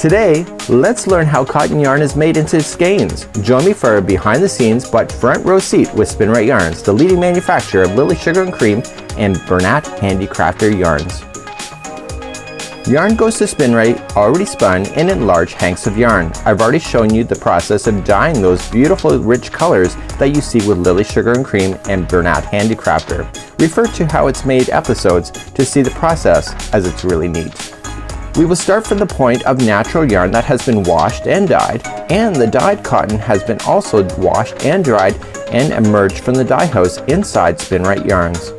Today, let's learn how cotton yarn is made into skeins. Join me for a behind the scenes but front row seat with Spinrite Yarns, the leading manufacturer of Lily Sugar and Cream and Bernat Handicrafter yarns. Yarn goes to Spinrite already spun and in large hanks of yarn. I've already shown you the process of dyeing those beautiful rich colors that you see with Lily Sugar and Cream and Bernat Handicrafter. Refer to how it's made episodes to see the process, as it's really neat. We will start from the point of natural yarn that has been washed and dyed, and the dyed cotton has been also washed and dried and emerged from the dye house inside Spinrite Yarns.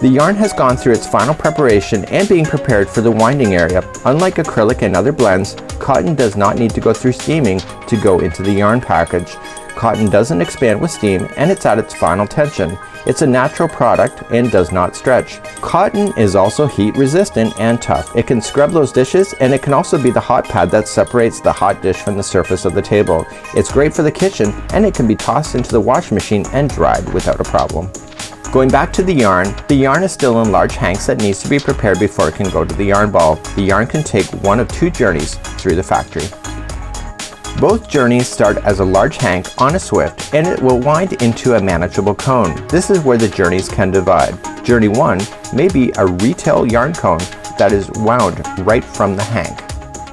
The yarn has gone through its final preparation and being prepared for the winding area. Unlike acrylic and other blends, cotton does not need to go through steaming to go into the yarn package. Cotton doesn't expand with steam and it's at its final tension. It's a natural product and does not stretch. Cotton is also heat resistant and tough. It can scrub those dishes, and it can also be the hot pad that separates the hot dish from the surface of the table. It's great for the kitchen, and it can be tossed into the washing machine and dried without a problem. Going back to the yarn is still in large hanks that needs to be prepared before it can go to the yarn ball. The yarn can take one of two journeys through the factory. Both journeys start as a large hank on a swift, and it will wind into a manageable cone. This is where the journeys can divide. Journey 1 may be a retail yarn cone that is wound right from the hank.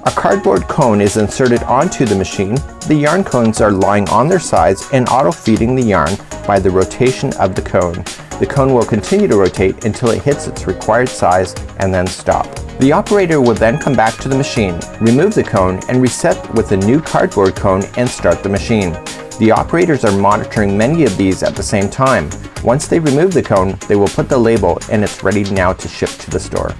A cardboard cone is inserted onto the machine. The yarn cones are lying on their sides and auto-feeding the yarn by the rotation of the cone. The cone will continue to rotate until it hits its required size and then stop. The operator will then come back to the machine, remove the cone, and reset with a new cardboard cone and start the machine. The operators are monitoring many of these at the same time. Once they remove the cone, they will put the label and it's ready now to ship to the store.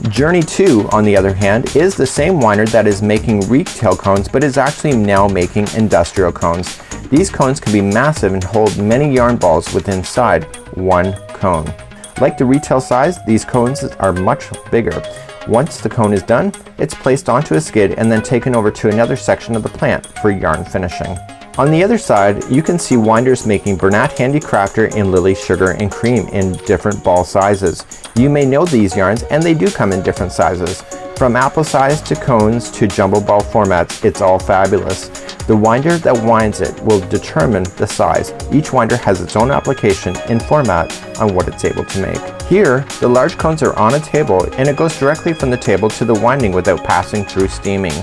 Journey 2, on the other hand, is the same winder that is making retail cones but is actually now making industrial cones. These cones can be massive and hold many yarn balls within inside one cone. Like the retail size, these cones are much bigger. Once the cone is done, it's placed onto a skid and then taken over to another section of the plant for yarn finishing. On the other side, you can see winders making Bernat Handicrafter and Lily Sugar and Cream in different ball sizes. You may know these yarns, and they do come in different sizes. From apple size to cones to jumbo ball formats, it's all fabulous. The winder that winds it will determine the size. Each winder has its own application and format on what it's able to make. Here, the large cones are on a table, and it goes directly from the table to the winding without passing through steaming.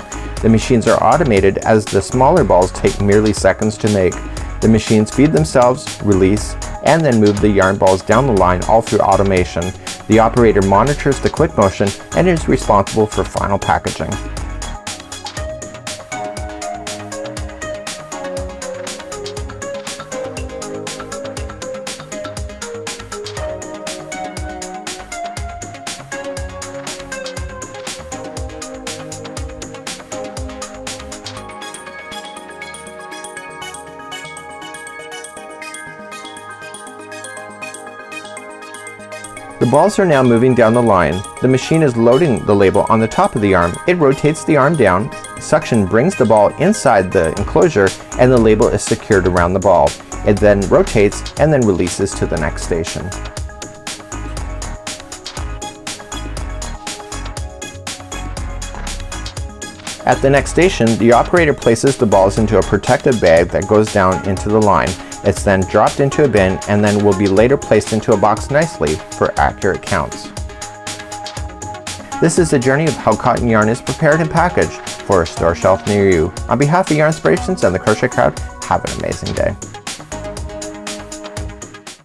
The machines are automated, as the smaller balls take merely seconds to make. The machines feed themselves, release, and then move the yarn balls down the line, all through automation. The operator monitors the quick motion and is responsible for final packaging. The balls are now moving down the line. The machine is loading the label on the top of the arm. It rotates the arm down, suction brings the ball inside the enclosure, and the label is secured around the ball. It then rotates and then releases to the next station. At the next station, the operator places the balls into a protective bag that goes down into the line. It's then dropped into a bin and then will be later placed into a box nicely for accurate counts. This is the journey of how cotton yarn is prepared and packaged for a store shelf near you. On behalf of Yarnspirations and the Crochet Crowd, have an amazing day.